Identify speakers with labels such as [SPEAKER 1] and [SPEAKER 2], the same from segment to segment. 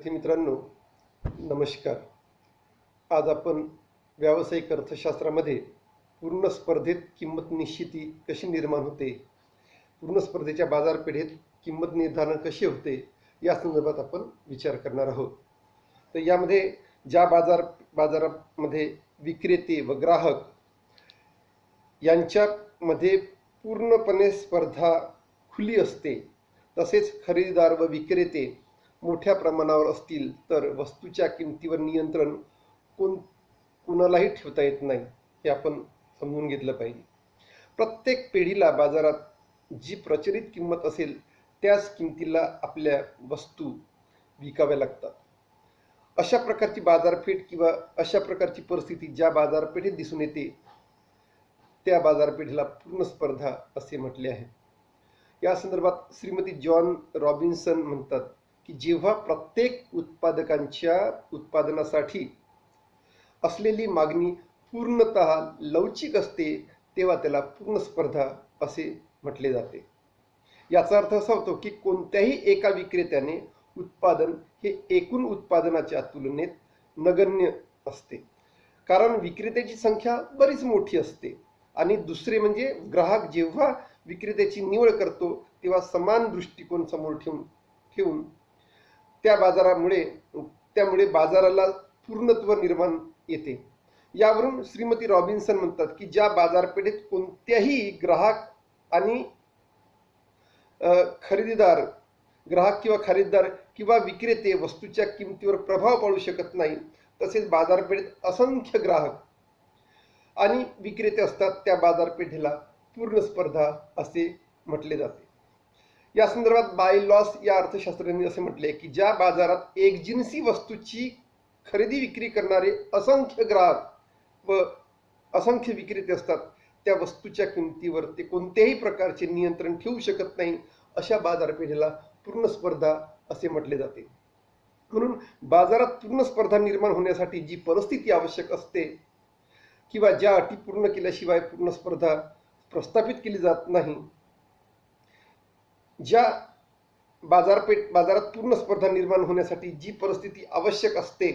[SPEAKER 1] विद्यार्थी मित्रांनो, नमस्कार. आज आपण व्यावसायिक अर्थशास्त्रामध्ये पूर्ण स्पर्धेत किंमत निश्चिती कशी निर्माण होते, पूर्ण स्पर्धेच्या बाजारपेठेत किंमत निर्धारण कसे होते या संदर्भात आपण विचार करणार आहोत. तर यामध्ये ज्या बाजारामध्ये विक्रेते व ग्राहक यांच्यामध्ये पूर्णपणे स्पर्धा खुली असते, तसेच खरेदीदार व विक्रेते मोठ्या प्रमाणावर असतील तर वस्तूच्या किमतीवर नियंत्रण कोणालाही ठेवता येत नाही, हे आपण समजून घेतलं पाहिजे. प्रत्येक पिढीला बाजारात जी प्रचलित किंमत असेल त्याच किमतीला आपल्या वस्तू विकाव्या लागतात. अशा प्रकारची बाजारपेठ किंवा अशा प्रकारची परिस्थिती ज्या बाजारपेठेत दिसून येते त्या बाजारपेठेला पूर्ण स्पर्धा असे म्हटले आहे. या संदर्भात श्रीमती जॉन रॉबिन्सन म्हणतात की जेव्हा प्रत्येक उत्पादकांच्या उत्पादनासाठी असलेली मागणी पूर्णतः लवचिक असते तेव्हा त्याला पूर्ण स्पर्धा असे म्हटले जाते. याचा अर्थ असा होतो की कोणत्याही एका विक्रेत्याने उत्पादन हे एकूण उत्पादनाच्या तुलनेत नगण्य असते, कारण विक्रेत्याची संख्या बरीच मोठी असते. आणि दुसरे म्हणजे ग्राहक जेव्हा विक्रेत्याची निवड करतो तेव्हा समान दृष्टिकोन समोर ठेवून त्यामुळे बाजाराला पूर्णत्व निर्माण येते. यावरून श्रीमती रॉबिन्सन म्हणतात की ज्या बाजारपेठेत कोणत्याही ग्राहक किंवा खरेदीदार किंवा विक्रेते वस्तूच्या किमतीवर प्रभाव पाडू शकत नाही, तसेच बाजारपेठेत असंख्य ग्राहक आणि विक्रेते असतात, त्या बाजारपेठेला पूर्ण स्पर्धा असे म्हटले जाते. या संदर्भात बाय लॉस या अर्थशास्त्रांनी असे म्हटले की ज्या बाजारात एकजिन्सी वस्तूची खरेदी विक्री करणारे असंख्य ग्राहक व असंख्य विक्रेते असतात, त्या वस्तूच्या किमतीवर ते कोणत्याही प्रकारचे नियंत्रण ठेवू शकत नाही, अशा बाजारपेठेला पूर्ण स्पर्धा असे म्हटले जाते. म्हणून बाजारात पूर्ण स्पर्धा निर्माण होण्यासाठी जी परिस्थिती आवश्यक असते किंवा ज्या अटी पूर्ण केल्याशिवाय पूर्ण स्पर्धा प्रस्थापित केली जात नाही, ज्या बाजारात पूर्ण स्पर्धा निर्माण होण्यासाठी जी परिस्थिती आवश्यक असते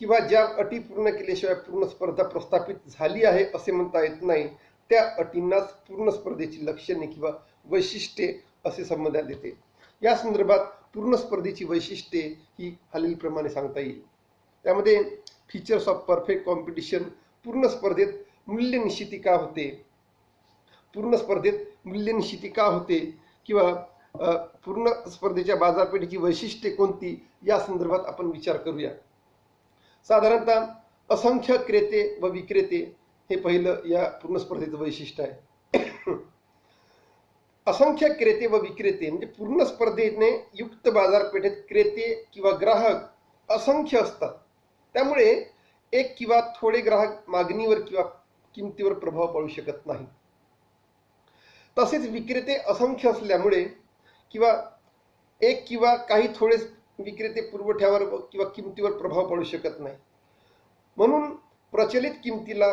[SPEAKER 1] किंवा ज्या अटी पूर्ण केल्याशिवाय पूर्ण स्पर्धा प्रस्थापित झाली आहे असे म्हणता येत नाही, त्या अटींनाच पूर्ण स्पर्धेची लक्षणे किंवा वैशिष्ट्ये असे संबोधण्यात येते. या संदर्भात पूर्ण स्पर्धेची वैशिष्ट्ये ही खालीलप्रमाणे सांगता येईल. त्यामध्ये फीचर्स ऑफ परफेक्ट कॉम्पिटिशन, पूर्ण स्पर्धेत मूल्य निश्चिती का होते, पूर्ण स्पर्धेत मूल्य निश्चिती का होते किंवा पूर्ण स्पर्धेच्या बाजारपेठेची वैशिष्ट्ये कोणती, या संदर्भात आपण विचार करूया. साधारणतः असंख्य क्रेते व विक्रेते हे पहिलं या पूर्ण स्पर्धेचं वैशिष्ट्य आहे. असंख्य क्रेते व विक्रेते म्हणजे पूर्ण स्पर्धेने युक्त बाजारपेठेत क्रेते किंवा ग्राहक असंख्य असतात, त्यामुळे एक किंवा थोडे ग्राहक मागणीवर किंवा किमतीवर प्रभाव पाडू शकत नाही. तसेच विक्रेते असंख्य असल्यामुळे किंवा एक किंवा काही थोडे विक्रेते पुरवठ्यावर किंवा किमतीवर प्रभाव पाडू शकत नाही. म्हणून प्रचलित किमतीला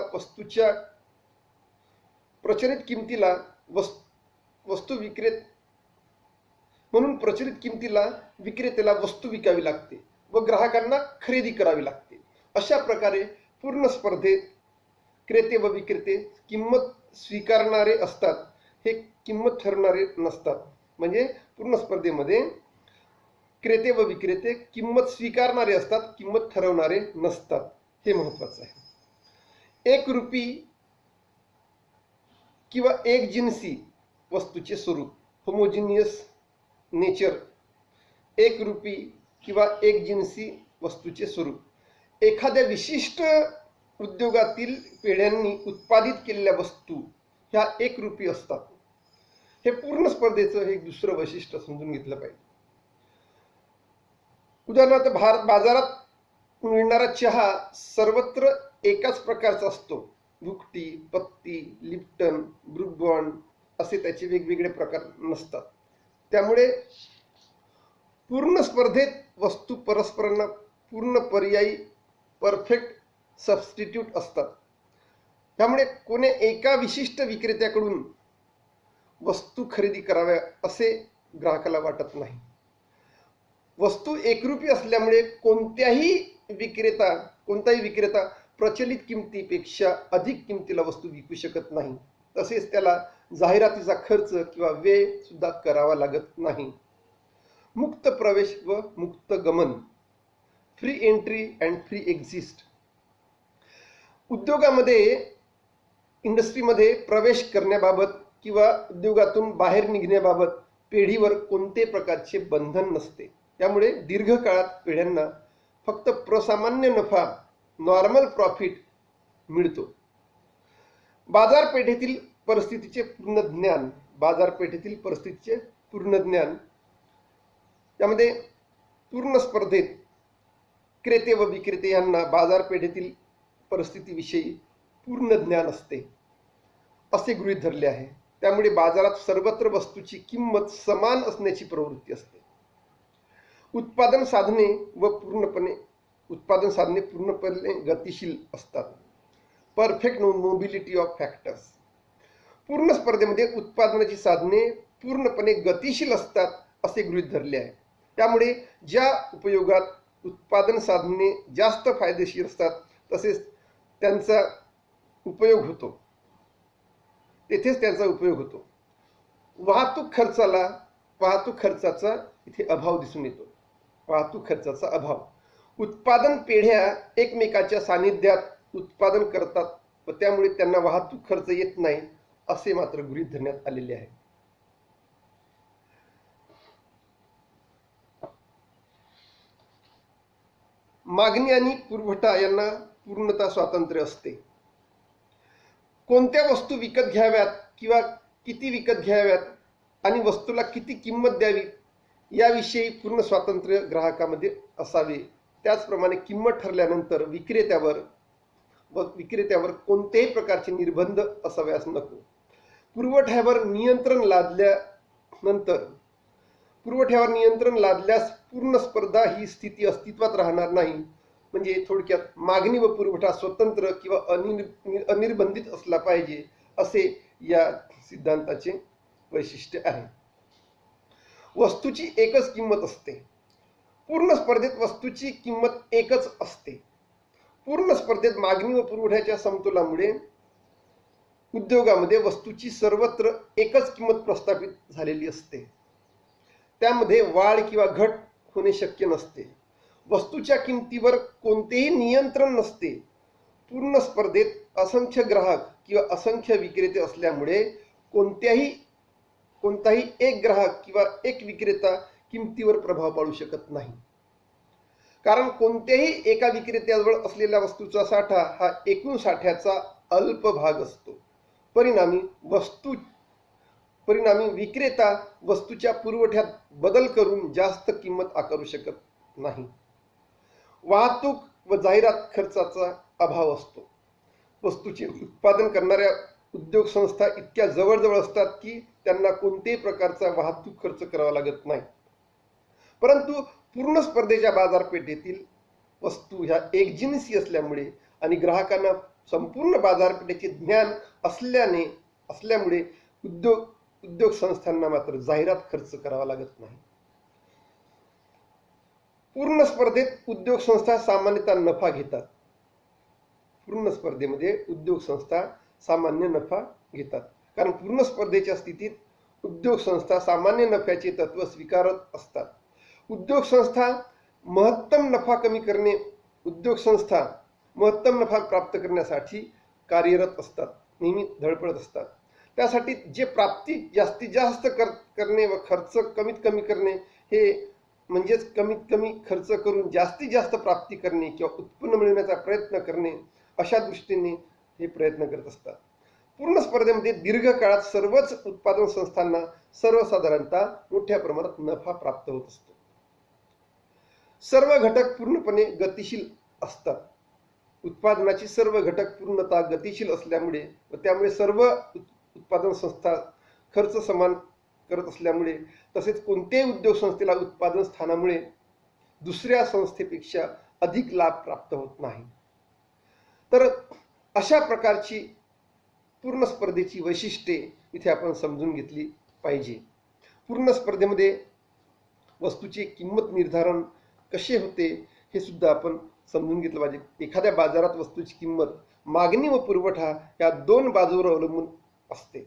[SPEAKER 1] विक्रेत्याला वस्तू विकावी लागते व ग्राहकांना खरेदी करावी लागते. अशा प्रकारे पूर्ण स्पर्धेत क्रेते व विक्रेते किंमत स्वीकारणारे असतात, हे किंमत ठरवणारे नसतात. म्हणजे पूर्ण स्पर्धेमध्ये क्रेते व विक्रेते किंमत स्वीकारणारे असतात, किंमत ठरवणारे नसतात, हे महत्त्वाचं आहे. एकरूपी किंवा एकजिन्सी वस्तूचे स्वरूप, होमोजिनियस नेचर, एकरूपी किंवा एकजिन्सी वस्तूचे स्वरूप, एखाद्या विशिष्ट उद्योगातील पेढ्यांनी उत्पादित केलेल्या वस्तू ह्या एकरूपी असतात. हे पूर्ण स्पर्धेचं हे दुसरं वैशिष्ट्य समजून घेतलं पाहिजे. उदाहरणार्थ बाजारात मिळणारा चहा सर्वत्र एकाच प्रकारचा असतो. ब्रूक टी, पत्ती, लिप्टन, ब्रूक बॉन्ड असे त्याचे वेगवेगळे प्रकार नसतात. त्यामुळे पूर्ण स्पर्धेत वस्तू परस्परांना पूर्ण पर्यायी परफेक्ट सबस्टिट्यूट असतात. त्यामुळे कोणी एका विशिष्ट विक्रेत्याकडून वस्तू खरेदी कराव्या असे ग्राहकाला वाटत नाही. वस्तू एकरूपी असल्यामुळे कोणताही विक्रेता प्रचलित किमतीपेक्षा अधिक किमतीला वस्तू विकू शकत नाही. तसेच त्याला जाहिरातीचा खर्च किंवा व्यय सुद्धा करावा लागत नाही. मुक्त प्रवेश व मुक्त गमन, free entry and free exist. उद्योगामध्ये, इंडस्ट्रीमध्ये प्रवेश करण्याबाबत किंवा उद्योगातून बाहेर निघण्याबाबत पेढीवर कोणते प्रकारचे बंधन नसते. त्यामुळे दीर्घकाळात पेढ्यांना फक्त प्रसामान्य नफा, नॉर्मल प्रॉफिट मिळतो. बाजारपेठेतील परिस्थितीचे पूर्ण ज्ञान, त्यामध्ये पूर्ण स्पर्धेत क्रेते व विक्रेते यांना बाजारपेठेतील परिस्थितीविषयी पूर्ण ज्ञान असते असे गृहीत धरले आहे. त्यामुळे बाजारात सर्वत्र वस्तूची किंमत समान असण्याची प्रवृत्ती असते. उत्पादन साधने पूर्णपणे गतिशील असतात. Perfect mobility of factors. पूर्ण स्पर्धेमध्ये उत्पादनाची साधने पूर्णपणे गतिशील असतात असे गृहीत धरले आहे. त्यामुळे ज्या उपयोगात उत्पादन साधने जास्त फायदेशीर असतात तसेच त्यांचा उपयोग होतो, तेथेच त्यांचा उपयोग होतो. वाहतूक खर्चाचा इथे अभाव दिसून येतो. वाहतूक खर्चाचा अभाव. उत्पादन पेढ्या एकमेकाच्या सानिध्यात उत्पादन करतात व त्यामुळे त्यांना वाहतूक खर्च येत नाही असे मात्र गृहीत धरण्यात आलेले आहे. मागणी आणि पुरवठा यांना पूर्णतः स्वातंत्र्य असते. कोणत्या वस्तू विकत घ्याव्यात किंवा किती विकत घ्याव्यात आणि वस्तूला किती किंमत द्यावी याविषयी पूर्ण स्वातंत्र्य ग्राहकामध्ये असावे. त्याचप्रमाणे किंमत ठरल्यानंतर विक्रेत्यावर कोणत्याही प्रकारचे निर्बंध असाव्यास नको. पुरवठ्यावर नियंत्रण लादल्यास पूर्ण स्पर्धा ही स्थिती अस्तित्वात राहणार नाही. म्हणजे थोडक्यात मागणी व पुरवठा स्वतंत्र किंवा अनिर्बंधित असला पाहिजे असे या सिद्धांताचे वैशिष्ट्य आहे. वस्तूची एकच किंमत असते. पूर्ण स्पर्धेत वस्तूची किंमत एकच असते. पूर्ण स्पर्धेत मागणी व पुरवठ्याच्या समतोलामुळे उद्योगामध्ये वस्तूची सर्वत्र एकच किंमत प्रस्थापित झालेली असते. त्यामध्ये वाढ किंवा घट होणे शक्य नसते. वस्तूच्या किमतीवर कोणतेही नियंत्रण नसते. पूर्ण स्पर्धेत असंख्य ग्राहक किंवा असंख्य विक्रेते असल्यामुळे कोणताही एक ग्राहक किंवा एक विक्रेता किमतीवर प्रभाव पाडू शकत नाही. कारण कोणत्याही एका विक्रेत्याजवळ असलेल्या वस्तूचा साठा हा एकूण साठ्याचा अल्प भाग असतो. परिणामी विक्रेता वस्तूच्या पुरवठ्यात बदल करून जास्त किंमत आकारू शकत नाही. वाहतूक व जाहिरात खर्चाचा अभाव असतो. वस्तूचे उत्पादन करणाऱ्या उद्योग संस्था इतक्या जवळजवळ असतात की त्यांना कोणत्याही प्रकारचा वाहतूक खर्च करावा लागत नाही. परंतु पूर्ण स्पर्धेच्या बाजारपेठेतील वस्तू ह्या एकजिनसी असल्यामुळे आणि ग्राहकांना संपूर्ण बाजारपेठेचे ज्ञान असल्यामुळे उद्योग संस्थांना मात्र जाहिरात खर्च करावा लागत नाही. पूर्ण स्पर्धेत उद्योग संस्था सामान्यतः नफा घेतात. पूर्ण स्पर्धेमध्ये उद्योग संस्था सामान्य नफा घेतात. कारण पूर्ण स्पर्धेच्या स्थितीत उद्योग संस्था सामान्य नफ्याचे तत्व स्वीकारत असतात. उद्योग संस्था महत्तम नफा प्राप्त करण्यासाठी कार्यरत असतात, नेहमी धडपडत असतात. त्यासाठी जे प्राप्ती जास्तीत जास्त करणे व खर्च कमीत कमी करणे, हे म्हणजेच कमीत कमी खर्च करून जास्तीत जास्त प्राप्ती करणे किंवा उत्पन्न मिळवण्याचा प्रयत्न करणे, अशा दृष्टीने हे प्रयत्न करत असतात. पूर्ण स्पर्धेमध्ये दीर्घकाळात सर्वच उत्पादन संस्थांना सर्वसाधारणतः मोठ्या प्रमाणात नफा प्राप्त होत असतो. सर्व घटक पूर्णपणे गतिशील असतात. उत्पादनाची सर्व घटक पूर्णतः गतिशील असल्यामुळे व त्यामुळे सर्व उत्पादन संस्था खर्च समान करत असल्यामुळे, तसेच कोणत्याही उद्योग संस्थेला उत्पादन स्थानामुळे दुसऱ्या संस्थेपेक्षा अधिक लाभ प्राप्त होत नाही. तर अशा प्रकारची पूर्ण स्पर्धेची वैशिष्ट्ये इथे आपण समजून घेतली पाहिजे. पूर्ण स्पर्धेमध्ये वस्तूची किंमत निर्धारण कसे होते हे सुद्धा आपण समजून घेतलं पाहिजे. एखाद्या बाजारात वस्तूची किंमत मागणी व पुरवठा या दोन बाजूवर अवलंबून असते.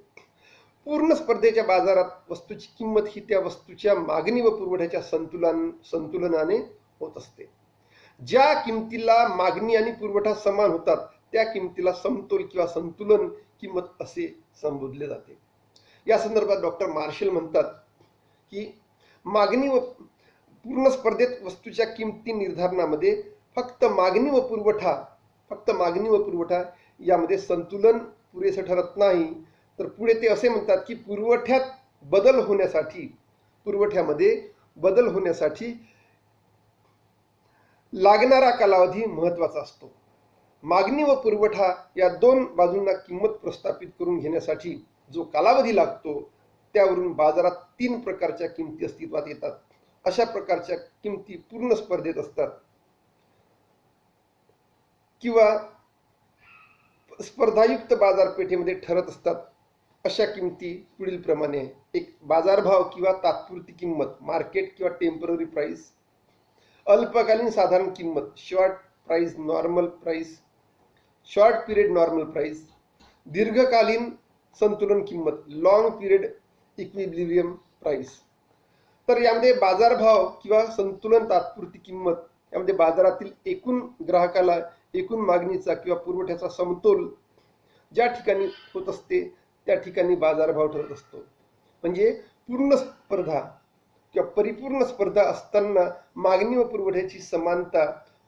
[SPEAKER 1] पूर्ण स्पर्धेच्या बाजारात वस्तूची किंमत ही त्या वस्तूच्या मागणी व पुरवठ्याच्या संतुलनाने होत असते. ज्या किमतीला मागणी आणि पुरवठा समान होतात त्या किमतीला समतोल किंवा संतुलन किंमत असे संबोधले जाते. या संदर्भात डॉक्टर मार्शल म्हणतात की मागणी व पूर्ण स्पर्धेत वस्तूच्या किमती निर्धारणामध्ये फक्त मागणी व पुरवठा यामध्ये संतुलन पुरेसे ठरत नाही. तर पुढे ते असे म्हणतात की पुरवठ्यामध्ये बदल होण्यासाठी लागणारा कालावधी महत्त्वाचा असतो. मागणी व पुरवठा या दोन बाजूंना किंमत प्रस्थापित करून घेण्यासाठी जो कालावधी लागतो त्यावरून बाजारात 3 प्रकारच्या किमती अस्तित्वात येतात. अशा प्रकारच्या किमती पूर्ण स्पर्धेत असतात किंवा स्पर्धायुक्त बाजारपेठेमध्ये ठरत असतात. अशा किमती पुढील प्रमाणे आहे. एक बाजारभाव किंवा तात्पुरती किंमत, मार्केट किंवा टेम्पररी प्राइस. अल्पकालीन साधारण किंमत, शॉर्ट पिरियड नॉर्मल प्राइस. दीर्घकालीन संतुलन किंमत, लॉंग पिरियड इक्विलिब्रियम प्राइस. तर यामध्ये बाजारभाव किंवा संतुलन तात्पुरती किंमत यामध्ये बाजारातील एकूण ग्राहकाला एकूण मागणीचा किंवा पुरवठ्याचा समतोल ज्या ठिकाणी होत असते त्या ठिकाणी बाजारभाव ठरत असतो. म्हणजे पूर्ण स्पर्धा किंवा परिपूर्ण स्पर्धा असताना मागणी व पुरवठ्याची समानता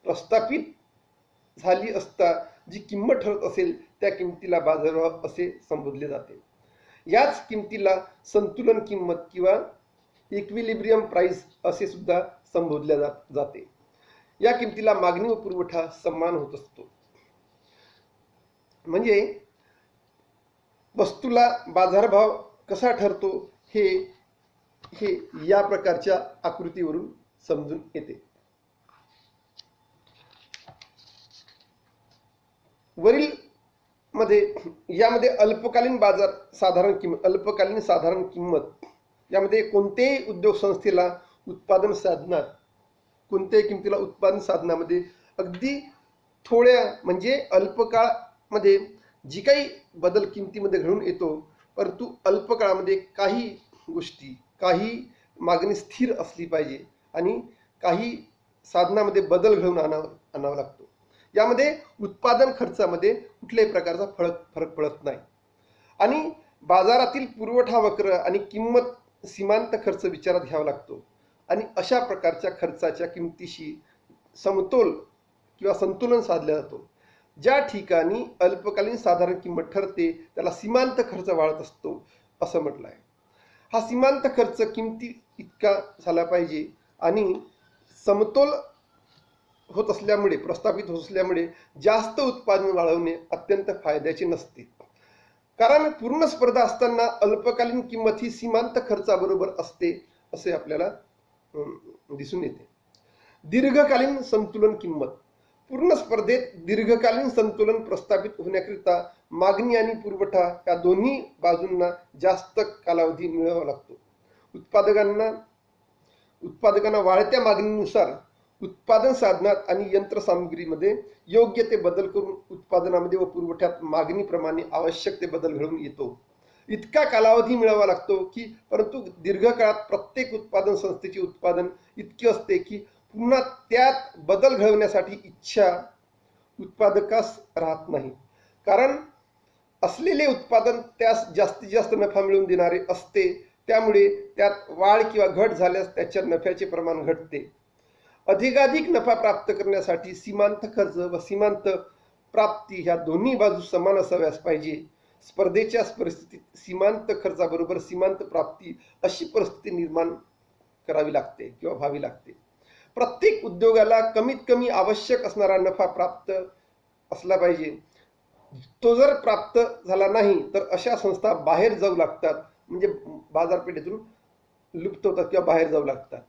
[SPEAKER 1] प्रस्थापित झाली असता जी किंमत ठरत असेल त्या किमतीला बाजारभाव असे संबोधले जाते. याच किमतीला संतुलन किंमत किंवा इक्विलिब्रियम प्राइस असे सुद्धा संबोधले जाते. या किमतीला मागणी व पुरवठा समान होत असतो. म्हणजे वस्तूला बाजारभाव कसा ठरतो हे या प्रकारच्या आकृतीवरून समजून येते. यामध्ये अल्पकालीन साधारण किंमत यामध्ये कोणत्याही उद्योग संस्थेला उत्पादन साधनामध्ये अगदी थोड्या म्हणजे अल्पकाळामध्ये जी काही बदल किमतीमध्ये घडून येतो, परंतु अल्पकाळामध्ये काही मागणी स्थिर असली पाहिजे आणि काही साधनामध्ये बदल घडवून आणावा लागतो. यामध्ये उत्पादन खर्चामध्ये कुठल्याही प्रकारचा फरक पडत नाही आणि बाजारातील पुरवठा वक्र आणि किंमत सीमांत खर्च विचारात घ्यावा लागतो आणि अशा प्रकारच्या खर्चाच्या किमतीशी समतोल किंवा संतुलन साधले जातो. ज्या ठिकाणी अल्पकालीन साधारण किंमत ठरते त्याला सीमांत खर्च वाढत असतो असं म्हटलं आहे. हा सीमांत खर्च किमती इतका झाला पाहिजे आणि समतोल प्रस्थापित होत असल्यामुळे जास्त उत्पादन वाढवणे अत्यंत फायद्याचे नसते. कारण पूर्ण स्पर्धा असताना अल्पकालीन किंमत ही सीमांत खर्चाबरोबर असते असे आपल्याला दिसून येते. दीर्घकालीन संतुलन किंमत. पूर्ण स्पर्धेत दीर्घकालीन संतुलन प्रस्थापित होण्याकरिता मागणी आणि पुरवठा या दोन्ही बाजूंना जास्त कालावधी मिळवावा लागतो. उत्पादकांना वाढत्या मागणीनुसार उत्पादन साधनात आणि यंत्रसामुग्रीमध्ये योग्य ते बदल करून उत्पादनामध्ये व पुरवठ्यात मागणीप्रमाणे आवश्यक ते बदल घडवून येतो. इतका कालावधी मिळावा लागतो की परंतु दीर्घकाळात प्रत्येक उत्पादन संस्थेचे उत्पादन इतके असते की पुन्हा त्यात बदल घडवण्यासाठी इच्छा उत्पादकास राहत नाही. कारण असलेले उत्पादन त्यास जास्तीत जास्त नफा मिळवून देणारे असते. त्यामुळे त्यात वाढ किंवा घट झाल्यास त्याच्या नफ्याचे प्रमाण घटते. अधिकाधिक नफा प्राप्त करण्यासाठी सीमांत खर्च व सीमांत प्राप्ती ह्या दोन्ही बाजू समान असाव्यास पाहिजे. स्पर्धेच्या परिस्थितीत सीमांत खर्चाबरोबर सीमांत प्राप्ती अशी परिस्थिती निर्माण करावी लागते किंवा व्हावी लागते. प्रत्येक उद्योगाला कमीत कमी आवश्यक असणारा नफा प्राप्त असला पाहिजे. तो जर प्राप्त झाला नाही तर अशा संस्था बाहेर जाऊ लागतात, म्हणजे बाजारपेठेतून लुप्त होतात किंवा बाहेर जाऊ लागतात.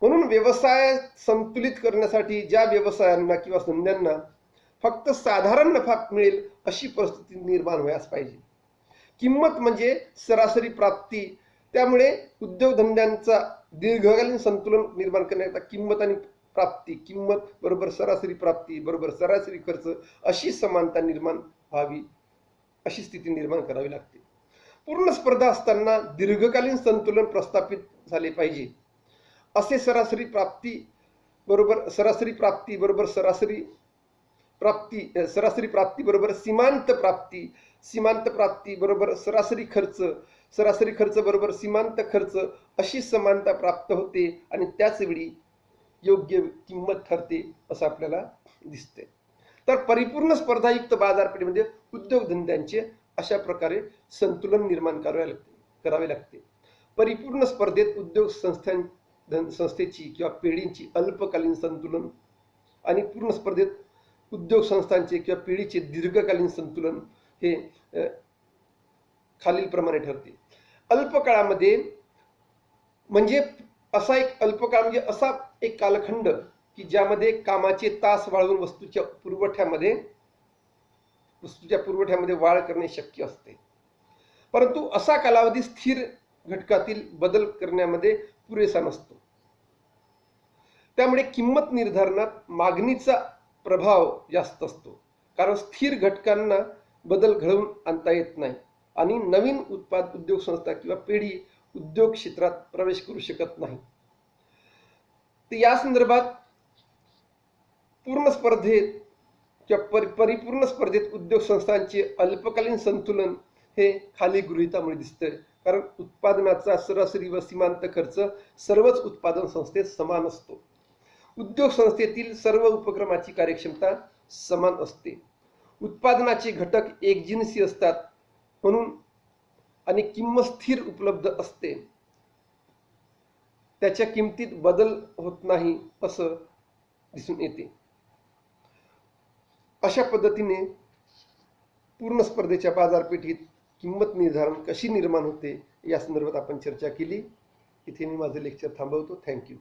[SPEAKER 1] म्हणून व्यवसाय संतुलित करण्यासाठी ज्या व्यवसायांना किंवा धंद्यांना फक्त साधारण नफा मिळेल अशी परिस्थिती निर्माण व्हायला पाहिजे. किंमत म्हणजे सरासरी प्राप्ती. त्यामुळे उद्योगधंद्यांचा दीर्घकालीन संतुलन निर्माण करण्याकरता किंमत आणि प्राप्ती, किंमत बरोबर सरासरी प्राप्ती बरोबर सरासरी खर्च अशी समानता निर्माण व्हावी, अशी स्थिती निर्माण करावी लागते. पूर्ण स्पर्धा असताना दीर्घकालीन संतुलन प्रस्थापित झाले पाहिजे. असे सरासरी प्राप्ती बरोबर सरासरी प्राप्ती बरोबर सरासरी प्राप्ती बरोबर सीमांत प्राप्ती, सीमांत प्राप्ती बरोबर सरासरी खर्च बरोबर सीमांत खर्च अशी समानता प्राप्त होते आणि त्याच वेळी योग्य किंमत ठरते असं आपल्याला दिसते. तर परिपूर्ण स्पर्धायुक्त बाजारपेठेमध्ये उद्योगधंद्यांचे अशा प्रकारे संतुलन निर्माण करावे लागते. परिपूर्ण स्पर्धेत उद्योग संस्थेची किंवा पेढींची अल्पकालीन संतुलन आणि पूर्ण स्पर्धेत उद्योग संस्थांचे किंवा पिढीचे दीर्घकालीन संतुलन हे खालील प्रमाणे ठरते. अल्पकाळामध्ये म्हणजे असा एक कालखंड की ज्यामध्ये कामाचे तास वाढवून वस्तूच्या पुरवठ्यामध्ये वाढ करणे शक्य असते. परंतु असा कालावधी स्थिर घटकातील बदल करण्यामध्ये पुरेसा नसतो. त्यामुळे किंमत निर्धारणात मागणीचा प्रभाव जास्त असतो, कारण स्थिर घटकांना बदल घडवून आणता येत नाही आणि नवीन उद्योग संस्था किंवा पिढी उद्योग क्षेत्रात प्रवेश करू शकत नाही. तर या संदर्भात पूर्ण स्पर्धेत किंवा परिपूर्ण स्पर्धेत उद्योग संस्थांचे अल्पकालीन संतुलन हे खाली गृहीतामुळे दिसते, कारण उत्पादनाचा सरासरी व सीमांत खर्च सर्वच उत्पादन संस्थेत समान असतो. उद्योग संस्थेतील सर्व उपक्रमाची कार्यक्षमता समान असते. उत्पादनाचे घटक एकजिनसी असतात म्हणून आणि किंमत स्थिर उपलब्ध असते. त्याच्या किमतीत बदल होत नाही असं दिसून येते. अशा पद्धतीने पूर्ण स्पर्धेच्या बाजारपेठेत किंमत निर्धारण कशी निर्माण होते या संदर्भात आपण चर्चा केली. इथे मी माझं लेक्चर थांबवतो. थँक्यू.